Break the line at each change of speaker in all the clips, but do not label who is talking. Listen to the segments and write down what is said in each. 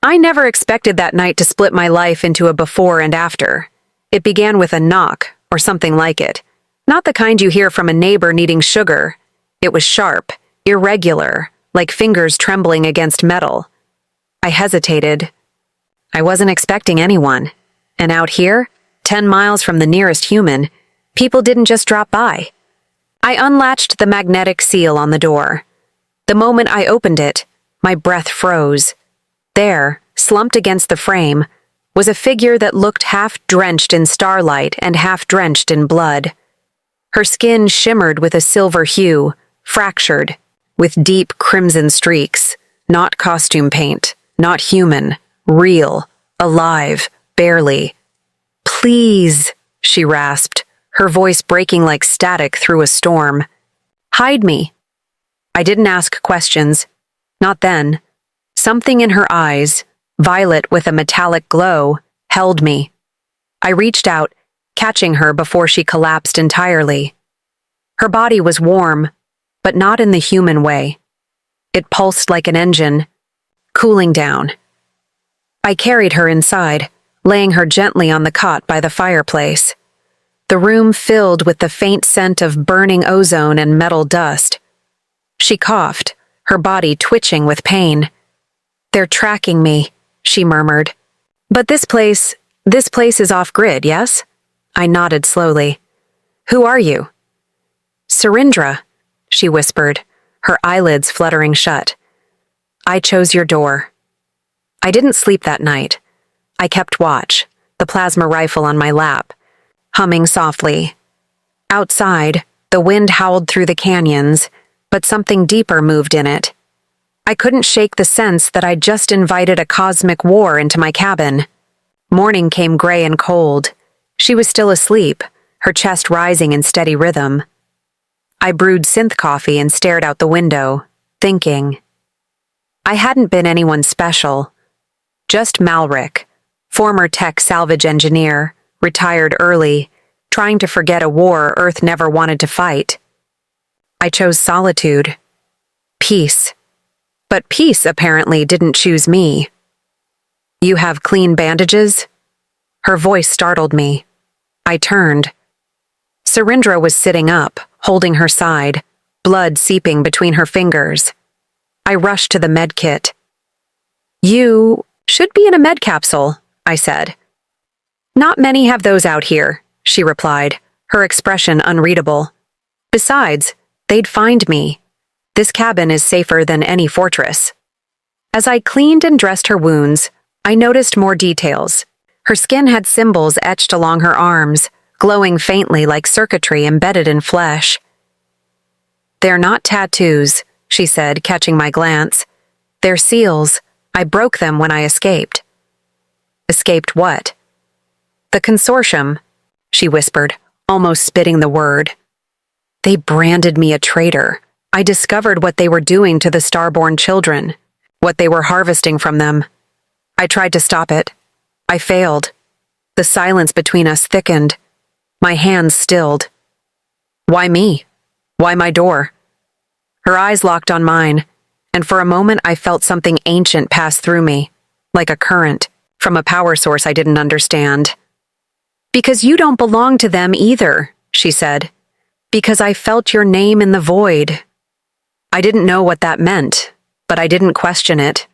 I never expected that night to split my life into a before and after. It began with a knock, or something like it. Not the kind you hear from a neighbor needing sugar. It was sharp, irregular, like fingers trembling against metal. I hesitated. I wasn't expecting anyone. And out here, 10 miles from the nearest human, people didn't just drop by. I unlatched the magnetic seal on the door. The moment I opened it, my breath froze. There, slumped against the frame, was a figure that looked half drenched in starlight and half drenched in blood. Her skin shimmered with a silver hue, fractured, with deep crimson streaks, not costume paint, not human, real, alive, barely. "Please," she rasped, her voice breaking like static through a storm. "Hide me." I didn't ask questions. Not then. Something in her eyes, violet with a metallic glow, held me. I reached out, catching her before she collapsed entirely. Her body was warm, but not in the human way. It pulsed like an engine, cooling down. I carried her inside, laying her gently on the cot by the fireplace. The room filled with the faint scent of burning ozone and metal dust. She coughed, her body twitching with pain. "They're tracking me," she murmured. "But this place is off-grid, yes?" I nodded slowly. "Who are you?" "Surindra," she whispered, her eyelids fluttering shut. "I chose your door." I didn't sleep that night. I kept watch, the plasma rifle on my lap, humming softly. Outside, the wind howled through the canyons, but something deeper moved in it. I couldn't shake the sense that I'd just invited a cosmic war into my cabin. Morning came gray and cold. She was still asleep, her chest rising in steady rhythm. I brewed synth coffee and stared out the window, thinking. I hadn't been anyone special. Just Malric, former tech salvage engineer, retired early, trying to forget a war Earth never wanted to fight. I chose solitude. Peace. But peace apparently didn't choose me. "You have clean bandages?" Her voice startled me. I turned. Surindra was sitting up, holding her side, blood seeping between her fingers. I rushed to the med kit. "You should be in a med capsule," I said. "Not many have those out here," she replied, her expression unreadable. "Besides, they'd find me. This cabin is safer than any fortress." As I cleaned and dressed her wounds, I noticed more details. Her skin had symbols etched along her arms, glowing faintly like circuitry embedded in flesh. "They're not tattoos," she said, catching my glance. "They're seals. I broke them when I escaped." "Escaped what?" "The consortium," she whispered, almost spitting the word. "They branded me a traitor. I discovered what they were doing to the starborn children, what they were harvesting from them. I tried to stop it. I failed. The silence between us thickened. My hands stilled. Why me? Why my door?" Her eyes locked on mine, and for a moment I felt something ancient pass through me, like a current, from a power source I didn't understand. "Because you don't belong to them either," she said. "Because I felt your name in the void." I didn't know what that meant, but I didn't question it.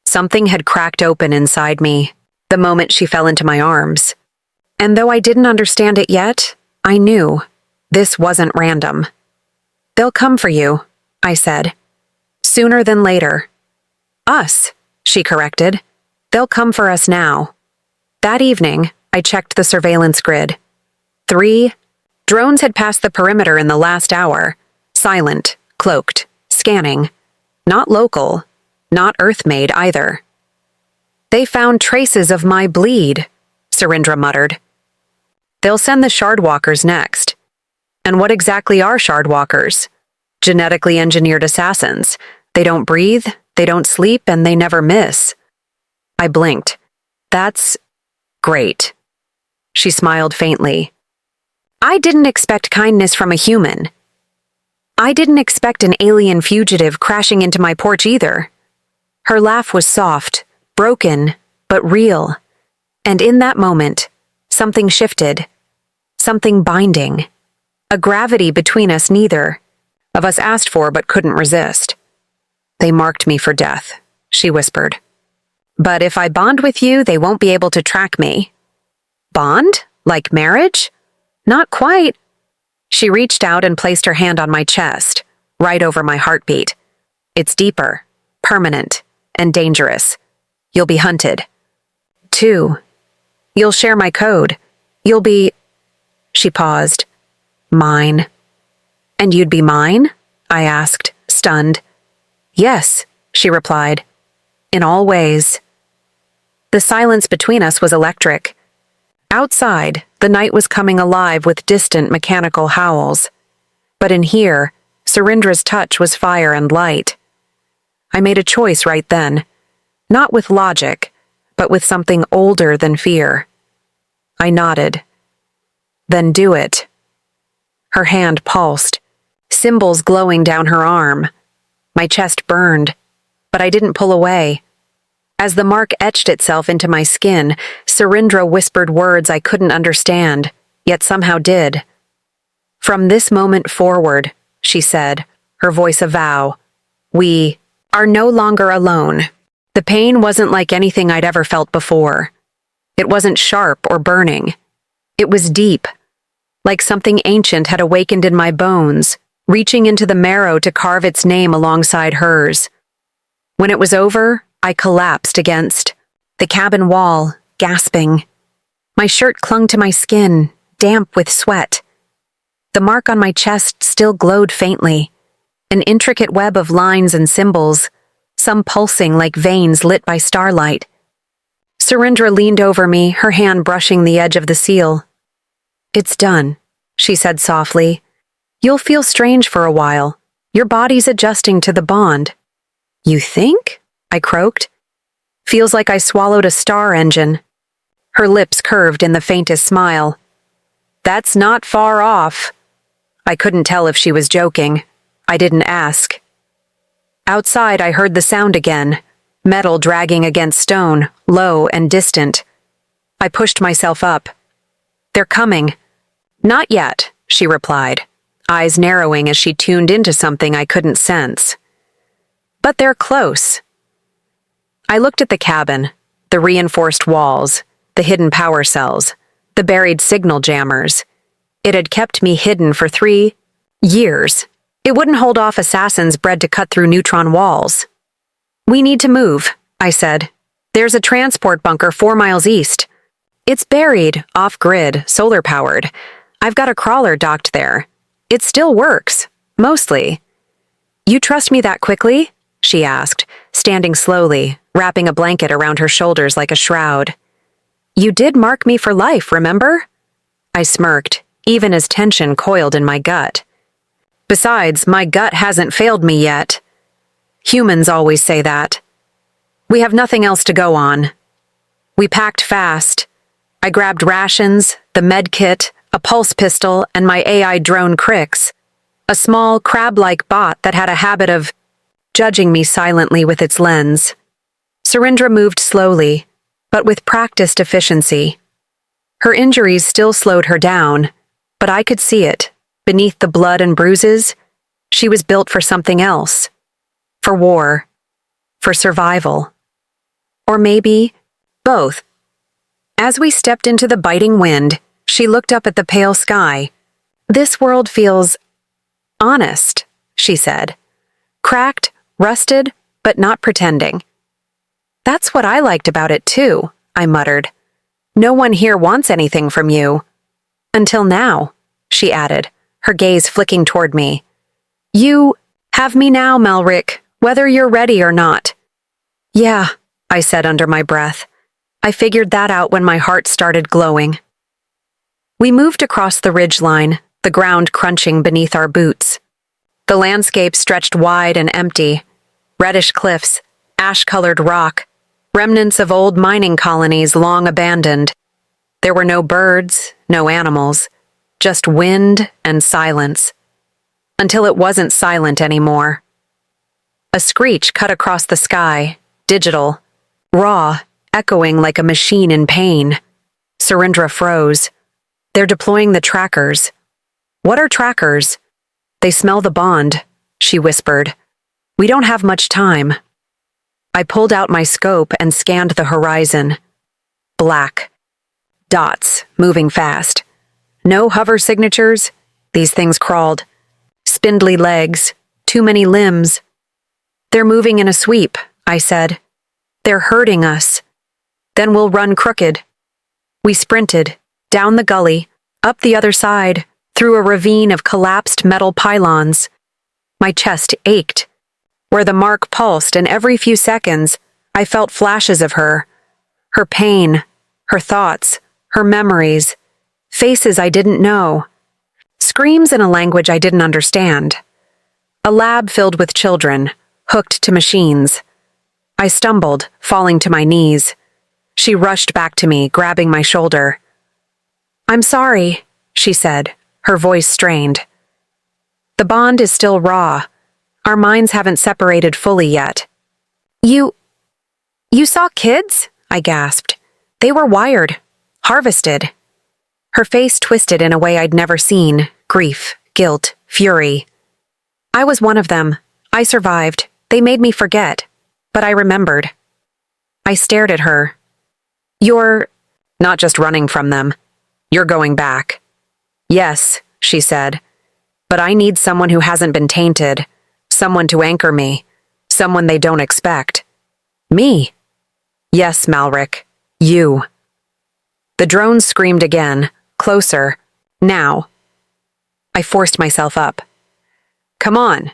Something had cracked open inside me, the moment she fell into my arms. And though I didn't understand it yet, I knew this wasn't random. "They'll come for you," I said. "Sooner than later." "Us," she corrected. "They'll come for us now." That evening, I checked the surveillance grid. 3 drones had passed the perimeter in the last hour, silent, cloaked, scanning. Not local, not Earth-made either. "They found traces of my bleed," Surindra muttered. "They'll send the Shardwalkers next." "And what exactly are Shardwalkers?" "Genetically engineered assassins. They don't breathe, they don't sleep, and they never miss." I blinked. "That's great." She smiled faintly. "I didn't expect kindness from a human. I didn't expect an alien fugitive crashing into my porch either." Her laugh was soft, broken, but real. And in that moment, something shifted. Something binding. A gravity between us neither of us asked for but couldn't resist. "They marked me for death," she whispered. "But if I bond with you, they won't be able to track me." "Bond? Like marriage?" "Not quite." She reached out and placed her hand on my chest, right over my heartbeat. "It's deeper, permanent, and dangerous. You'll be hunted. 2. You'll share my code. You'll be—" She paused. "Mine." "And you'd be mine?" I asked, stunned. "Yes," she replied. "In all ways." The silence between us was electric. Outside, the night was coming alive with distant mechanical howls. But in here, Surendra's touch was fire and light. I made a choice right then, not with logic, but with something older than fear. I nodded. "Then do it." Her hand pulsed, symbols glowing down her arm. My chest burned, but I didn't pull away. As the mark etched itself into my skin, Surendra whispered words I couldn't understand, yet somehow did. "From this moment forward," she said, her voice a vow, "we are no longer alone." The pain wasn't like anything I'd ever felt before. It wasn't sharp or burning. It was deep, like something ancient had awakened in my bones, reaching into the marrow to carve its name alongside hers. When it was over, I collapsed against the cabin wall, gasping. My shirt clung to my skin, damp with sweat. The mark on my chest still glowed faintly, an intricate web of lines and symbols, some pulsing like veins lit by starlight. Surendra leaned over me, her hand brushing the edge of the seal. "It's done," she said softly. "You'll feel strange for a while. Your body's adjusting to the bond." "You think?" I croaked. "Feels like I swallowed a star engine." Her lips curved in the faintest smile. "That's not far off." I couldn't tell if she was joking. I didn't ask. Outside, I heard the sound again, metal dragging against stone, low and distant. I pushed myself up. "They're coming." "Not yet," she replied, eyes narrowing as she tuned into something I couldn't sense. "But they're close." I looked at the cabin, the reinforced walls, the hidden power cells, the buried signal jammers. It had kept me hidden for 3 years. It wouldn't hold off assassins bred to cut through neutron walls. "We need to move," I said. "There's a transport bunker 4 miles east. It's buried, off-grid, solar-powered. I've got a crawler docked there. It still works, mostly." "You trust me that quickly?" she asked, standing slowly, wrapping a blanket around her shoulders like a shroud. "You did mark me for life, remember?" I smirked, even as tension coiled in my gut. "Besides, my gut hasn't failed me yet. Humans always say that. We have nothing else to go on." We packed fast. I grabbed rations, the med kit, a pulse pistol, and my AI drone Crix, a small, crab-like bot that had a habit of judging me silently with its lens. Surendra moved slowly, but with practiced efficiency. Her injuries still slowed her down, but I could see it. Beneath the blood and bruises, she was built for something else. For war. For survival. Or maybe both. As we stepped into the biting wind, she looked up at the pale sky. "This world feels honest," she said. "Cracked, rusted, but not pretending." "That's what I liked about it too," I muttered. "No one here wants anything from you." "Until now," she added, her gaze flicking toward me. "You have me now, Malric, whether you're ready or not." "Yeah," I said under my breath. I figured that out when my heart started glowing. We moved across the ridgeline, the ground crunching beneath our boots. The landscape stretched wide and empty. Reddish cliffs, ash-colored rock, remnants of old mining colonies long abandoned. There were no birds, no animals, just wind and silence. Until it wasn't silent anymore. A screech cut across the sky, digital, raw, echoing like a machine in pain. Surindra froze. They're deploying the trackers. What are trackers? They smell the bond, she whispered. We don't have much time. I pulled out my scope and scanned the horizon. Black. Dots, moving fast. No hover signatures. These things crawled. Spindly legs. Too many limbs. They're moving in a sweep, I said. They're hurting us. Then we'll run crooked. We sprinted, down the gully, up the other side, through a ravine of collapsed metal pylons. My chest ached. Where the mark pulsed, and every few seconds, I felt flashes of her. Her pain, her thoughts, her memories, faces I didn't know. Screams in a language I didn't understand. A lab filled with children, hooked to machines. I stumbled, falling to my knees. She rushed back to me, grabbing my shoulder. I'm sorry, she said, her voice strained. The bond is still raw. Our minds haven't separated fully yet. You saw kids? I gasped. They were wired, harvested. Her face twisted in a way I'd never seen, grief, guilt, fury. I was one of them. I survived. They made me forget. But I remembered. I stared at her. You're not just running from them. You're going back. Yes, she said. But I need someone who hasn't been tainted. Someone to anchor me. Someone they don't expect. Me. Yes, Malric. You. The drone screamed again, closer. Now. I forced myself up. Come on.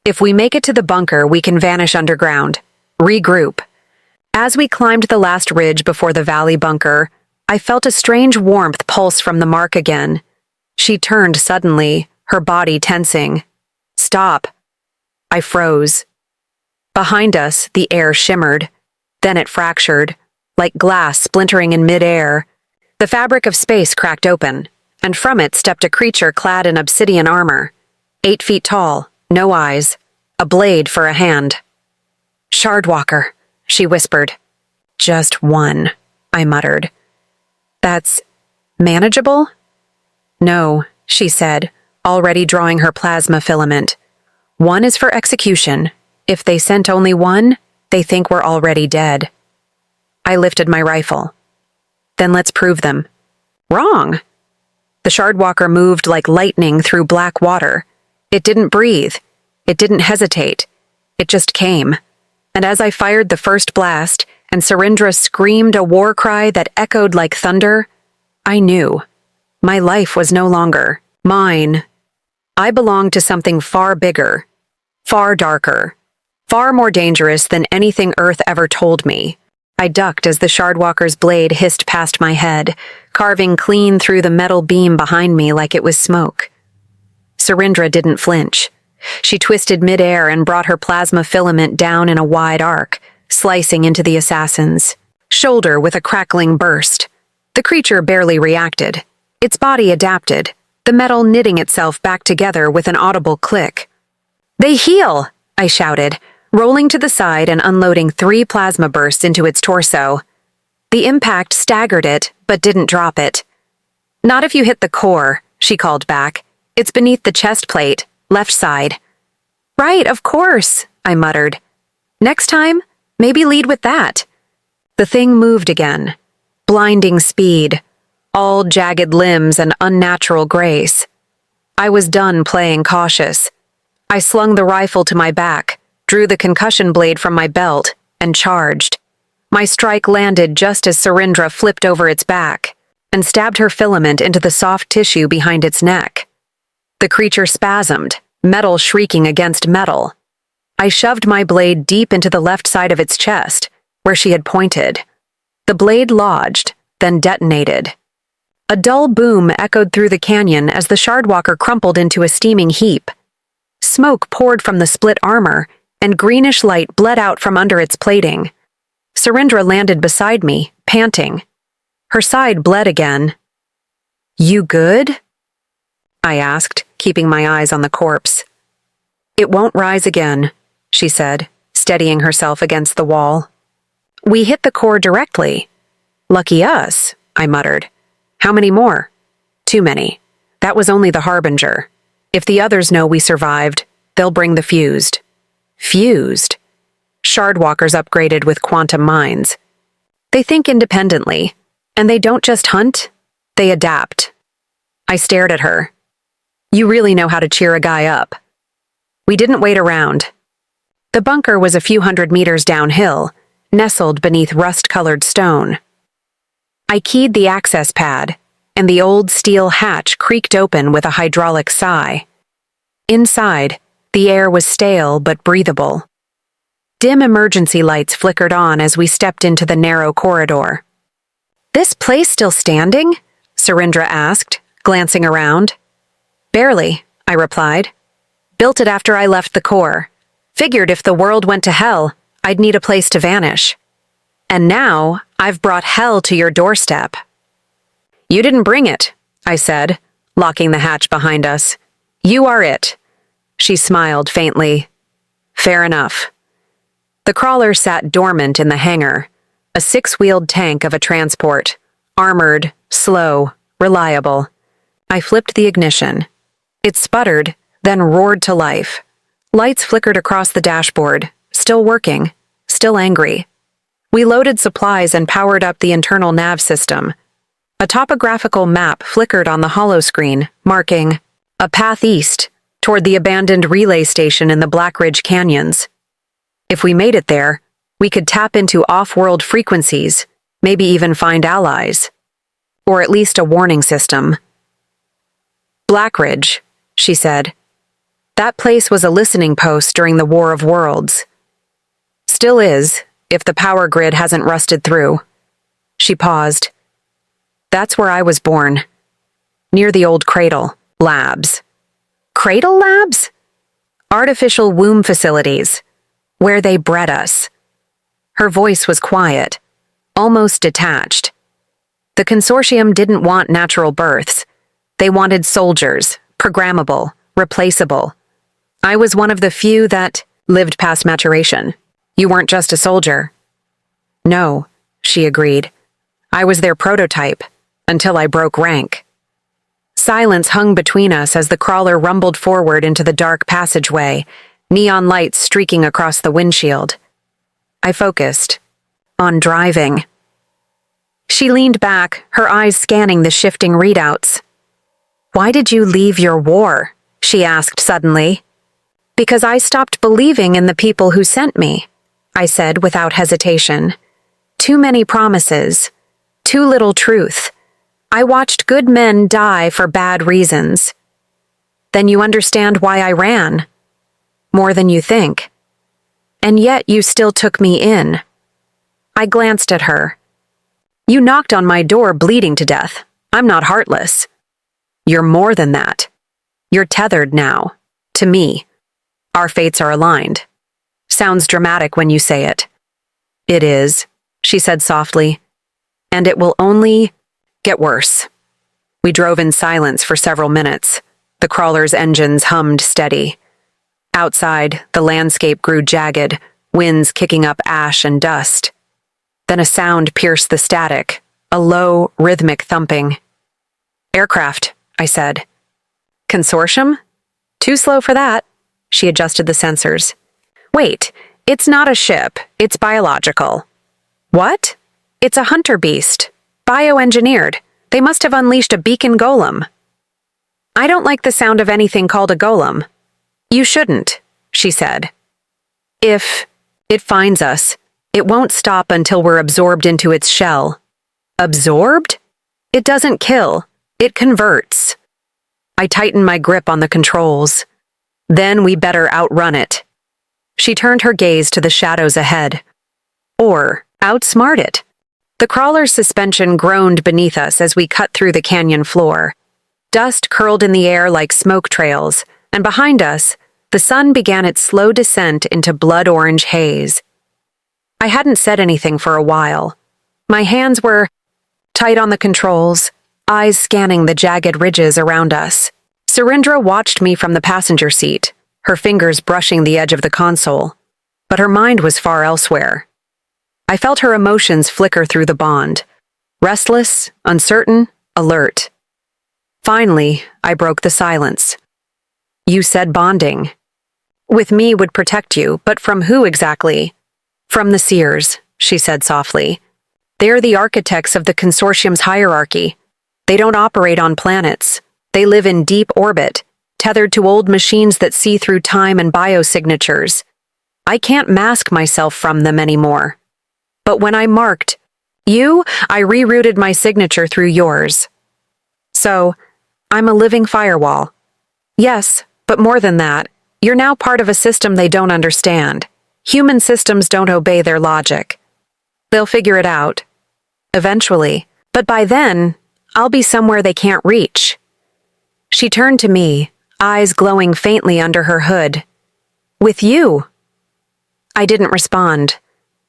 If we make it to the bunker, we can vanish underground. Regroup. As we climbed the last ridge before the valley bunker, I felt a strange warmth pulse from the mark again. She turned suddenly, her body tensing. Stop. I froze. Behind us, the air shimmered. Then it fractured, like glass splintering in midair. The fabric of space cracked open, and from it stepped a creature clad in obsidian armor. 8 feet tall, no eyes, a blade for a hand. Shardwalker, she whispered. Just one, I muttered. That's manageable? No, she said, already drawing her plasma filament. One is for execution. If they sent only one, they think we're already dead. I lifted my rifle. Then let's prove them. Wrong. The Shardwalker moved like lightning through black water. It didn't breathe. It didn't hesitate. It just came. And as I fired the first blast, and Surindra screamed a war cry that echoed like thunder, I knew. My life was no longer mine. I belonged to something far bigger, far darker, far more dangerous than anything Earth ever told me. I ducked as the Shardwalker's blade hissed past my head, carving clean through the metal beam behind me like it was smoke. Surindra didn't flinch. She twisted midair and brought her plasma filament down in a wide arc, slicing into the assassin's shoulder with a crackling burst. The creature barely reacted. Its body adapted, the metal knitting itself back together with an audible click. They heal, I shouted, rolling to the side and unloading 3 plasma bursts into its torso. The impact staggered it, but didn't drop it. Not if you hit the core, she called back. It's beneath the chest plate, left side. Right, of course, I muttered. Next time, maybe lead with that. The thing moved again. Blinding speed, all jagged limbs and unnatural grace. I was done playing cautious. I slung the rifle to my back, drew the concussion blade from my belt, and charged. My strike landed just as Surindra flipped over its back and stabbed her filament into the soft tissue behind its neck. The creature spasmed, metal shrieking against metal. I shoved my blade deep into the left side of its chest, where she had pointed. The blade lodged, then detonated. A dull boom echoed through the canyon as the Shardwalker crumpled into a steaming heap. Smoke poured from the split armor, and greenish light bled out from under its plating. Surindra landed beside me, panting. Her side bled again. You good? I asked, keeping my eyes on the corpse. It won't rise again, she said, steadying herself against the wall. We hit the core directly. Lucky us, I muttered. How many more? Too many. That was only the harbinger. If the others know we survived, they'll bring the fused. Fused? Shardwalkers upgraded with quantum minds. They think independently, and they don't just hunt, they adapt. I stared at her. You really know how to cheer a guy up. We didn't wait around. The bunker was a few hundred meters downhill, nestled beneath rust-colored stone. I keyed the access pad, and the old steel hatch creaked open with a hydraulic sigh. Inside, the air was stale but breathable. Dim emergency lights flickered on as we stepped into the narrow corridor. This place still standing? Surindra asked, glancing around. Barely, I replied. Built it after I left the core. Figured if the world went to hell, I'd need a place to vanish. And now, I've brought hell to your doorstep. You didn't bring it, I said, locking the hatch behind us. You are it. She smiled faintly. Fair enough. The crawler sat dormant in the hangar, a six-wheeled tank of a transport, armored, slow, reliable. I flipped the ignition. It sputtered, then roared to life. Lights flickered across the dashboard, still working, still angry. We loaded supplies and powered up the internal nav system. A topographical map flickered on the holoscreen, marking a path east toward the abandoned relay station in the Black Ridge Canyons. If we made it there, we could tap into off-world frequencies, maybe even find allies. Or at least a warning system. Black Ridge, she said. That place was a listening post during the War of Worlds. Still is, if the power grid hasn't rusted through. She paused. That's where I was born. Near the old Cradle Labs. Cradle Labs? Artificial womb facilities. Where they bred us. Her voice was quiet, almost detached. The consortium didn't want natural births. They wanted soldiers, programmable, replaceable. I was one of the few that lived past maturation. You weren't just a soldier. No, she agreed. I was their prototype, until I broke rank. Silence hung between us as the crawler rumbled forward into the dark passageway, neon lights streaking across the windshield. I focused. On driving. She leaned back, her eyes scanning the shifting readouts. Why did you leave your war? She asked suddenly. Because I stopped believing in the people who sent me, I said without hesitation. Too many promises. Too little truth. I watched good men die for bad reasons. Then you understand why I ran. More than you think. And yet you still took me in. I glanced at her. You knocked on my door bleeding to death. I'm not heartless. You're more than that. You're tethered now. To me. Our fates are aligned. Sounds dramatic when you say it. It is, she said softly. And it will only get worse. We drove in silence for several minutes. The crawler's engines hummed steady. Outside, the landscape grew jagged, winds kicking up ash and dust. Then a sound pierced the static, a low, rhythmic thumping. Aircraft, I said. Consortium? Too slow for that. She adjusted the sensors. Wait, it's not a ship, it's biological. What? It's a hunter beast. Bioengineered. They must have unleashed a beacon golem. I don't like the sound of anything called a golem. You shouldn't, she said. If it finds us, it won't stop until we're absorbed into its shell. Absorbed? It doesn't kill. It converts. I tightened my grip on the controls. Then we better outrun it. She turned her gaze to the shadows ahead. Or outsmart it. The crawler's suspension groaned beneath us as we cut through the canyon floor. Dust curled in the air like smoke trails, and behind us, the sun began its slow descent into blood-orange haze. I hadn't said anything for a while. My hands were tight on the controls, eyes scanning the jagged ridges around us. Surindra watched me from the passenger seat, her fingers brushing the edge of the console. But her mind was far elsewhere. I felt her emotions flicker through the bond. Restless, uncertain, alert. Finally, I broke the silence. You said bonding. With me would protect you, but from who exactly? From the Seers, she said softly. They're the architects of the consortium's hierarchy. They don't operate on planets. They live in deep orbit, tethered to old machines that see through time and biosignatures. I can't mask myself from them anymore. But when I marked you, I rerouted my signature through yours. So, I'm a living firewall. Yes, but more than that, you're now part of a system they don't understand. Human systems don't obey their logic. They'll figure it out. Eventually. But by then, I'll be somewhere they can't reach. She turned to me, eyes glowing faintly under her hood. With you. I didn't respond.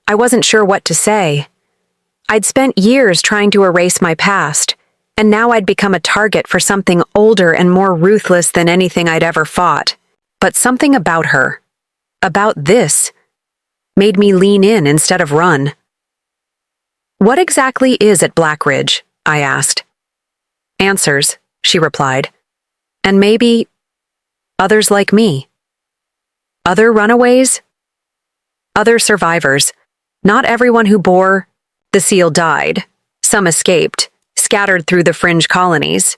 I wasn't sure what to say. I'd spent years trying to erase my past, and now I'd become a target for something older and more ruthless than anything I'd ever fought. But something about her, about this, made me lean in instead of run. What exactly is at Blackridge? I asked. Answers, she replied. And maybe others like me. Other runaways? Other survivors. Not everyone who bore the seal died. Some escaped, scattered through the fringe colonies.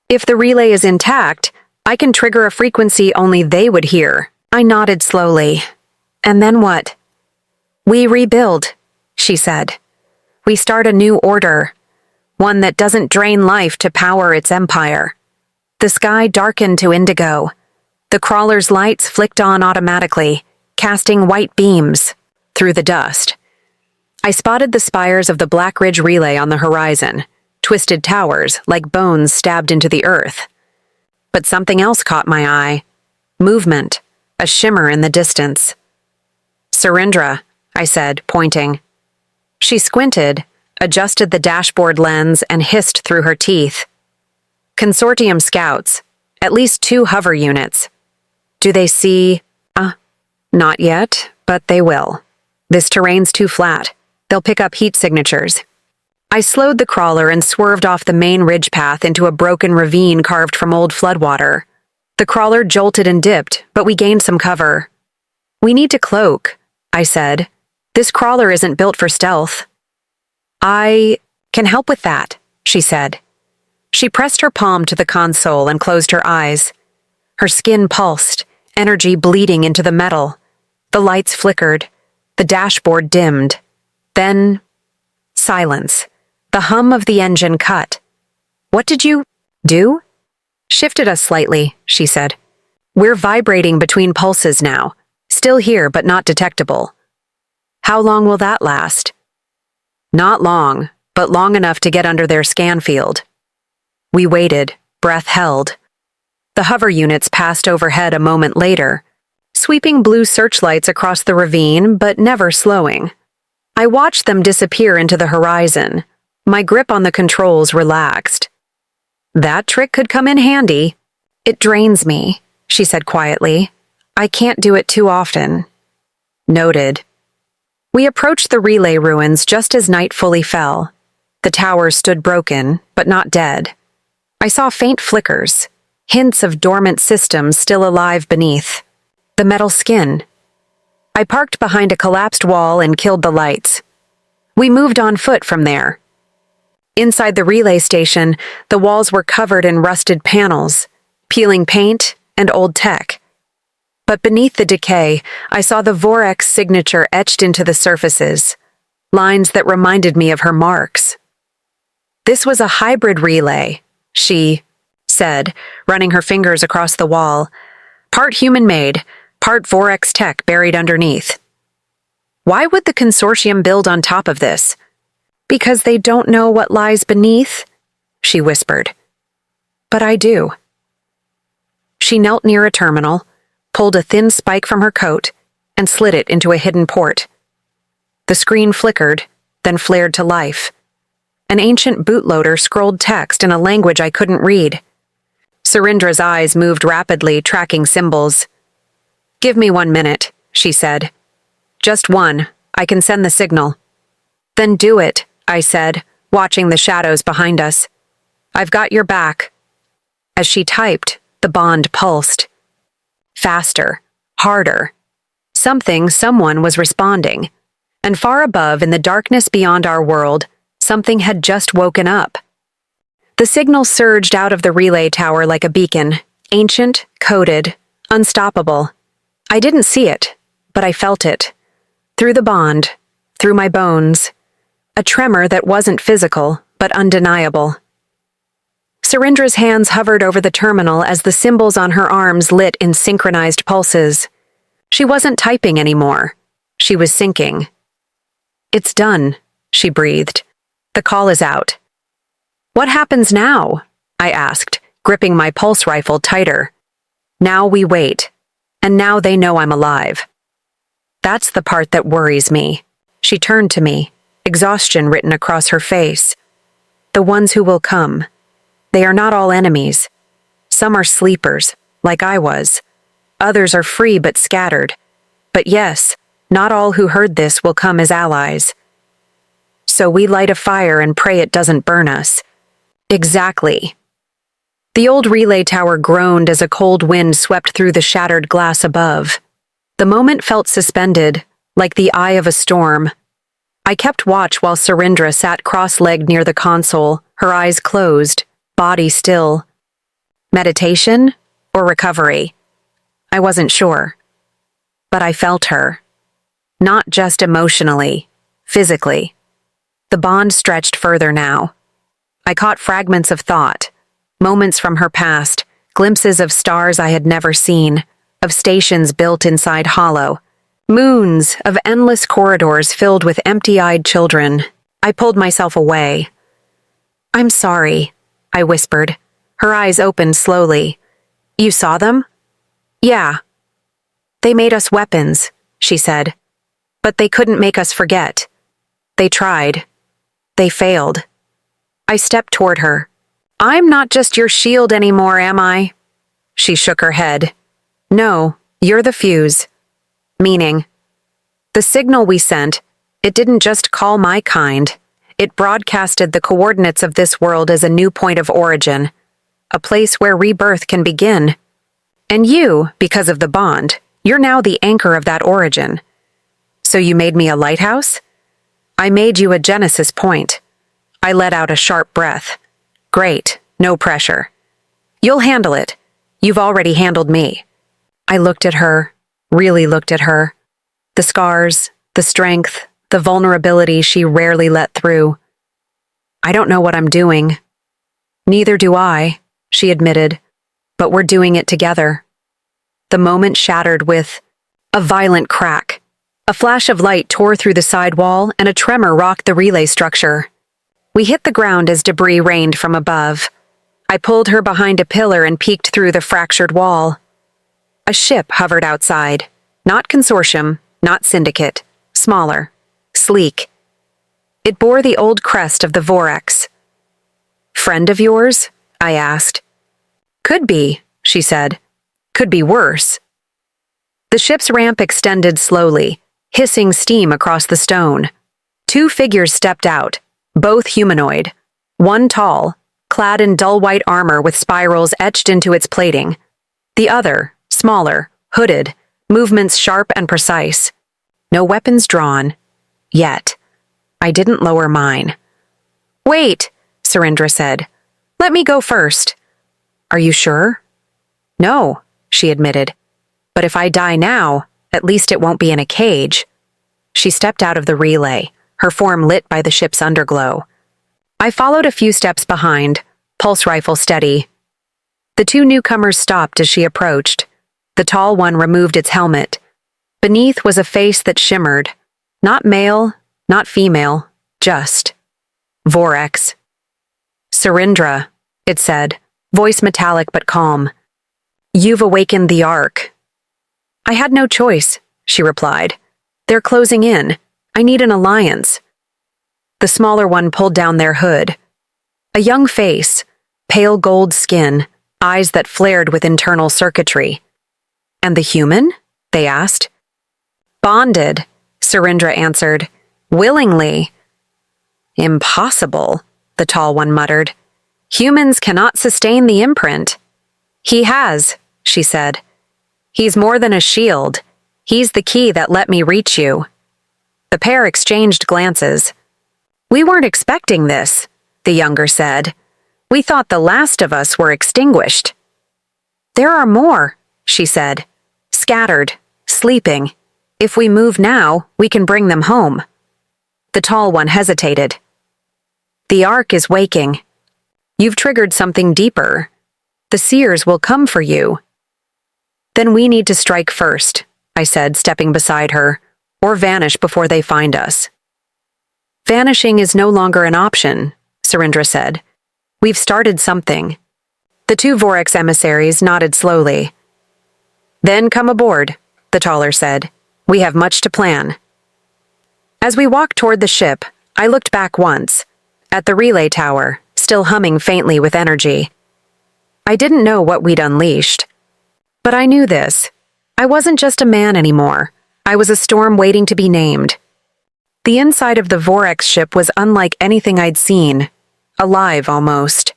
If the relay is intact, I can trigger a frequency only they would hear. I nodded slowly. And then what? We rebuild, she said. We start a new order, one that doesn't drain life to power its empire. The sky darkened to indigo. The crawler's lights flicked on automatically, casting white beams through the dust. I spotted the spires of the Blackridge relay on the horizon, twisted towers like bones stabbed into the earth. But something else caught my eye. Movement, a shimmer in the distance. Surindra, I said, pointing. She squinted, adjusted the dashboard lens, and hissed through her teeth. Consortium scouts, at least 2 hover units. Do they see? Not yet, but they will. This terrain's too flat. They'll pick up heat signatures. I slowed the crawler and swerved off the main ridge path into a broken ravine carved from old floodwater. The crawler jolted and dipped, but we gained some cover. We need to cloak, I said. This crawler isn't built for stealth. I can help with that, she said. She pressed her palm to the console and closed her eyes. Her skin pulsed, energy bleeding into the metal. The lights flickered. The dashboard dimmed. Then, silence. The hum of the engine cut. What did you do? Shifted us slightly, she said. We're vibrating between pulses now. Still here, but not detectable. How long will that last? Not long, but long enough to get under their scan field. We waited, breath held. The hover units passed overhead a moment later, sweeping blue searchlights across the ravine, but never slowing. I watched them disappear into the horizon. My grip on the controls relaxed. That trick could come in handy. It drains me, she said quietly. I can't do it too often. Noted. We approached the relay ruins just as night fully fell. The towers stood broken, but not dead. I saw faint flickers, hints of dormant systems still alive beneath. The metal skin. I parked behind a collapsed wall and killed the lights. We moved on foot from there. Inside the relay station, the walls were covered in rusted panels, peeling paint and old tech. But beneath the decay, I saw the Vorex signature etched into the surfaces, lines that reminded me of her marks. This was a hybrid relay, she said, running her fingers across the wall. Part human-made, part Vorex tech buried underneath. Why would the consortium build on top of this? Because they don't know what lies beneath, she whispered. But I do. She knelt near a terminal, pulled a thin spike from her coat, and slid it into a hidden port. The screen flickered, then flared to life. An ancient bootloader scrolled text in a language I couldn't read. Surindra's eyes moved rapidly, tracking symbols. Give me 1 minute, she said. Just one. I can send the signal. Then do it, I said, watching the shadows behind us. I've got your back. As she typed, the bond pulsed. Faster, harder. Someone was responding. And far above, in the darkness beyond our world, something had just woken up. The signal surged out of the relay tower like a beacon, ancient, coded, unstoppable. I didn't see it, but I felt it. Through the bond, through my bones. A tremor that wasn't physical, but undeniable. Surendra's hands hovered over the terminal as the symbols on her arms lit in synchronized pulses. She wasn't typing anymore. She was syncing. It's done, she breathed. The call is out. What happens now? I asked, gripping my pulse rifle tighter. Now we wait. And now they know I'm alive. That's the part that worries me. She turned to me, exhaustion written across her face. The ones who will come. They are not all enemies. Some are sleepers, like I was. Others are free but scattered. But yes, not all who heard this will come as allies. So we light a fire and pray it doesn't burn us. Exactly. The old relay tower groaned as a cold wind swept through the shattered glass above. The moment felt suspended, like the eye of a storm. I kept watch while Surendra sat cross-legged near the console, her eyes closed, body still. Meditation or recovery? I wasn't sure. But I felt her. Not just emotionally, physically. The bond stretched further now. I caught fragments of thought, moments from her past, glimpses of stars I had never seen, of stations built inside hollow, moons of endless corridors filled with empty-eyed children. I pulled myself away. I'm sorry, I whispered. Her eyes opened slowly. You saw them? Yeah. They made us weapons, she said. But they couldn't make us forget. They tried. They failed. I stepped toward her. I'm not just your shield anymore, am I? She shook her head. No, you're the fuse. Meaning, the signal we sent, it didn't just call my kind. It broadcasted the coordinates of this world as a new point of origin, a place where rebirth can begin. And you, because of the bond, you're now the anchor of that origin. So you made me a lighthouse? I made you a genesis point. I let out a sharp breath. Great, no pressure. You'll handle it. You've already handled me. I looked at her, really looked at her. The scars, the strength, the vulnerability she rarely let through. I don't know what I'm doing. Neither do I, she admitted, but we're doing it together. The moment shattered with a violent crack. A flash of light tore through the side wall and a tremor rocked the relay structure. We hit the ground as debris rained from above. I pulled her behind a pillar and peeked through the fractured wall. A ship hovered outside. Not consortium, not syndicate. Smaller. Sleek. It bore the old crest of the Vorax. Friend of yours? I asked. Could be, she said. Could be worse. The ship's ramp extended slowly, hissing steam across the stone. Two figures stepped out, both humanoid. One tall, clad in dull white armor with spirals etched into its plating. The other, smaller, hooded, movements sharp and precise. No weapons drawn. Yet. I didn't lower mine. Wait, Surendra said. Let me go first. Are you sure? No, she admitted. But if I die now, at least it won't be in a cage. She stepped out of the relay, her form lit by the ship's underglow. I followed a few steps behind, pulse rifle steady. The two newcomers stopped as she approached. The tall one removed its helmet. Beneath was a face that shimmered. Not male, not female, just Vorax. Surendra, it said, voice metallic but calm. You've awakened the Ark. I had no choice, she replied. They're closing in. I need an alliance. The smaller one pulled down their hood. A young face, pale gold skin, eyes that flared with internal circuitry. And the human? They asked. Bonded, Surendra answered. Willingly. Impossible, the tall one muttered. Humans cannot sustain the imprint. He has, she said. He's more than a shield. He's the key that let me reach you. The pair exchanged glances. We weren't expecting this, the younger said. We thought the last of us were extinguished. There are more, she said. Scattered, sleeping. If we move now, we can bring them home. The tall one hesitated. The Ark is waking. You've triggered something deeper. The seers will come for you. Then we need to strike first, I said, stepping beside her, or vanish before they find us. Vanishing is no longer an option, Surindra said. We've started something. The two Vorex emissaries nodded slowly. Then come aboard, the taller said. We have much to plan. As we walked toward the ship, I looked back once, at the relay tower, still humming faintly with energy. I didn't know what we'd unleashed. But I knew this. I wasn't just a man anymore. I was a storm waiting to be named. The inside of the Vorex ship was unlike anything I'd seen, alive almost.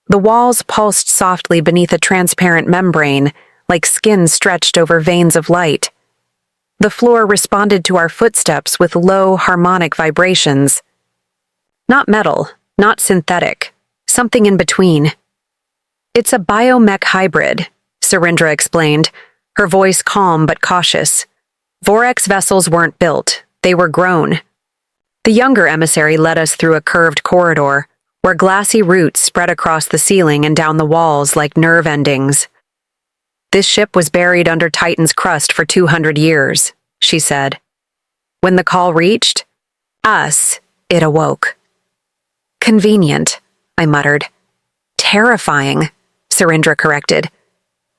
The walls pulsed softly beneath a transparent membrane, like skin stretched over veins of light. The floor responded to our footsteps with low, harmonic vibrations. Not metal, not synthetic, something in between. It's a biomech hybrid, Surindra explained, her voice calm but cautious. Vorex vessels weren't built, they were grown. The younger emissary led us through a curved corridor, where glassy roots spread across the ceiling and down the walls like nerve endings. This ship was buried under Titan's crust for 200 years, she said. When the call reached us, it awoke. Convenient, I muttered. Terrifying, Surindra corrected.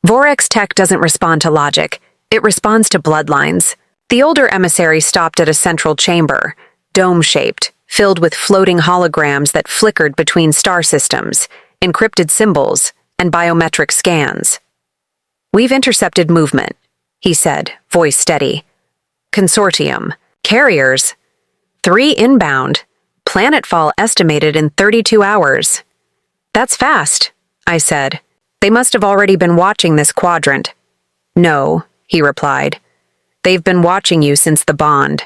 Vorex tech doesn't respond to logic. It responds to bloodlines. The older emissary stopped at a central chamber, dome-shaped, filled with floating holograms that flickered between star systems, encrypted symbols, and biometric scans. We've intercepted movement, he said, voice steady. Consortium. Carriers. 3 inbound. Planetfall estimated in 32 hours. That's fast, I said. They must have already been watching this quadrant. No, he replied. They've been watching you since the bond.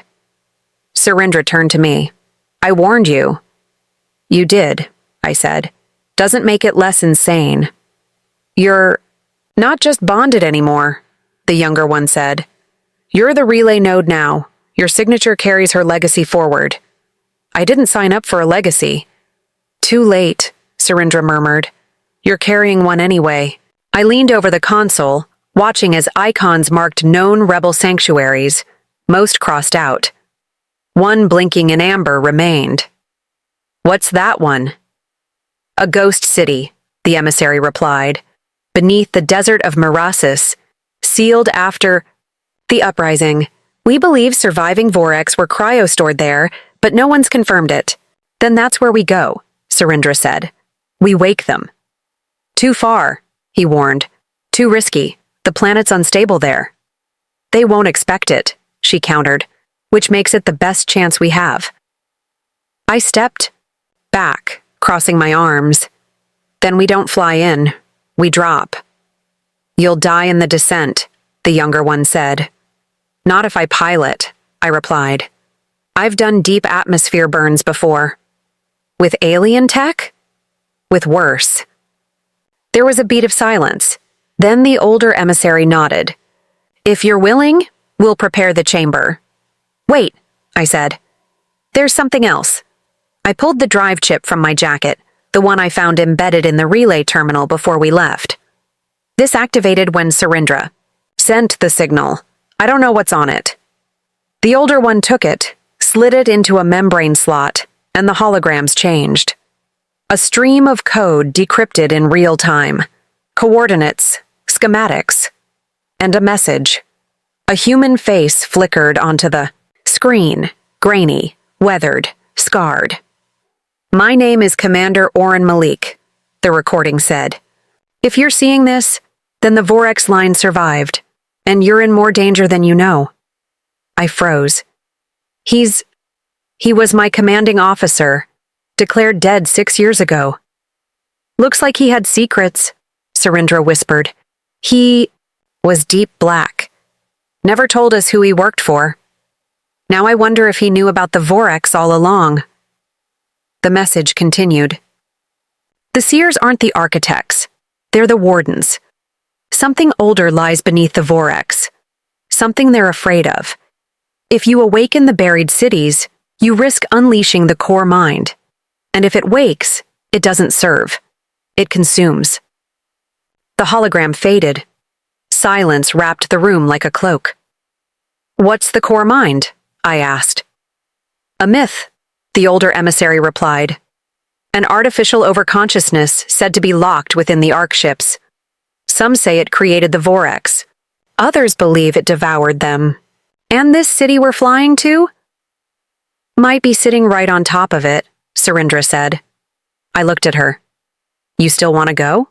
Surindra turned to me. I warned you. You did, I said. Doesn't make it less insane. You're not just bonded anymore, the younger one said. You're the relay node now. Your signature carries her legacy forward. I didn't sign up for a legacy. Too late, Surindra murmured. You're carrying one anyway. I leaned over the console, watching as icons marked known rebel sanctuaries, most crossed out. One blinking in amber remained. What's that one? A ghost city, the emissary replied, beneath the desert of Mirasis, sealed after the uprising. We believe surviving Vorex were cryo-stored there, but no one's confirmed it. Then that's where we go, Surindra said. We wake them. Too far, he warned. Too risky. The planet's unstable there. They won't expect it, she countered, which makes it the best chance we have. I stepped back, crossing my arms. Then we don't fly in. We drop. You'll die in the descent, the younger one said. Not if I pilot, I replied. I've done deep atmosphere burns before. With alien tech? With worse. There was a beat of silence. Then the older emissary nodded. If you're willing, we'll prepare the chamber. Wait, I said. There's something else. I pulled the drive chip from my jacket, the one I found embedded in the relay terminal before we left. This activated when Surindra sent the signal. I don't know what's on it. The older one took it, slid it into a membrane slot, and the holograms changed. A stream of code decrypted in real time. Coordinates, schematics, and a message. A human face flickered onto the screen, grainy, weathered, scarred. My name is Commander Oren Malik, the recording said. If you're seeing this, then the Vorex line survived, and you're in more danger than you know. I froze. He's He was my commanding officer, declared dead 6 years ago. Looks like he had secrets, Surindra whispered. He was deep black. Never told us who he worked for. Now I wonder if he knew about the Vorex all along. The message continued. The seers aren't the architects. They're the wardens. Something older lies beneath the Vorex. Something they're afraid of. If you awaken the buried cities, you risk unleashing the core mind. And if it wakes, it doesn't serve. It consumes. The hologram faded. Silence wrapped the room like a cloak. What's the core mind? I asked. A myth, the older emissary replied. An artificial overconsciousness said to be locked within the Ark ships. Some say it created the Vorex. Others believe it devoured them. And this city we're flying to? Might be sitting right on top of it, Surindra said. I looked at her. You still want to go?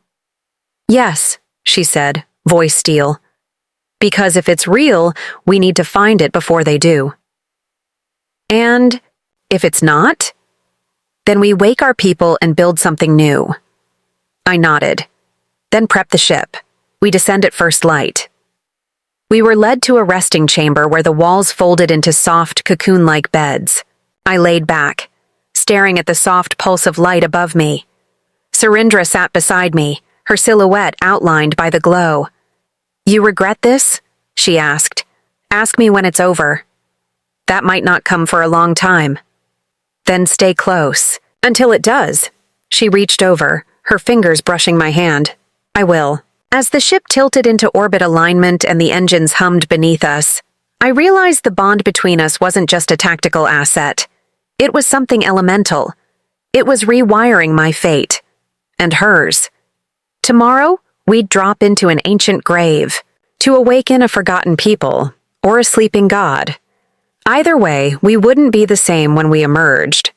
Yes, she said, voice steel. Because if it's real, we need to find it before they do. And if it's not? Then we wake our people and build something new. I nodded. Then prep the ship. We descend at first light. We were led to a resting chamber where the walls folded into soft, cocoon-like beds. I laid back, staring at the soft pulse of light above me. Surindra sat beside me, her silhouette outlined by the glow. You regret this? She asked. Ask me when it's over. That might not come for a long time. Then stay close. Until it does. She reached over, her fingers brushing my hand. I will. As the ship tilted into orbit alignment and the engines hummed beneath us, I realized the bond between us wasn't just a tactical asset. It was something elemental. It was rewiring my fate. And hers. Tomorrow, we'd drop into an ancient grave, to awaken a forgotten people, or a sleeping god. Either way, we wouldn't be the same when we emerged.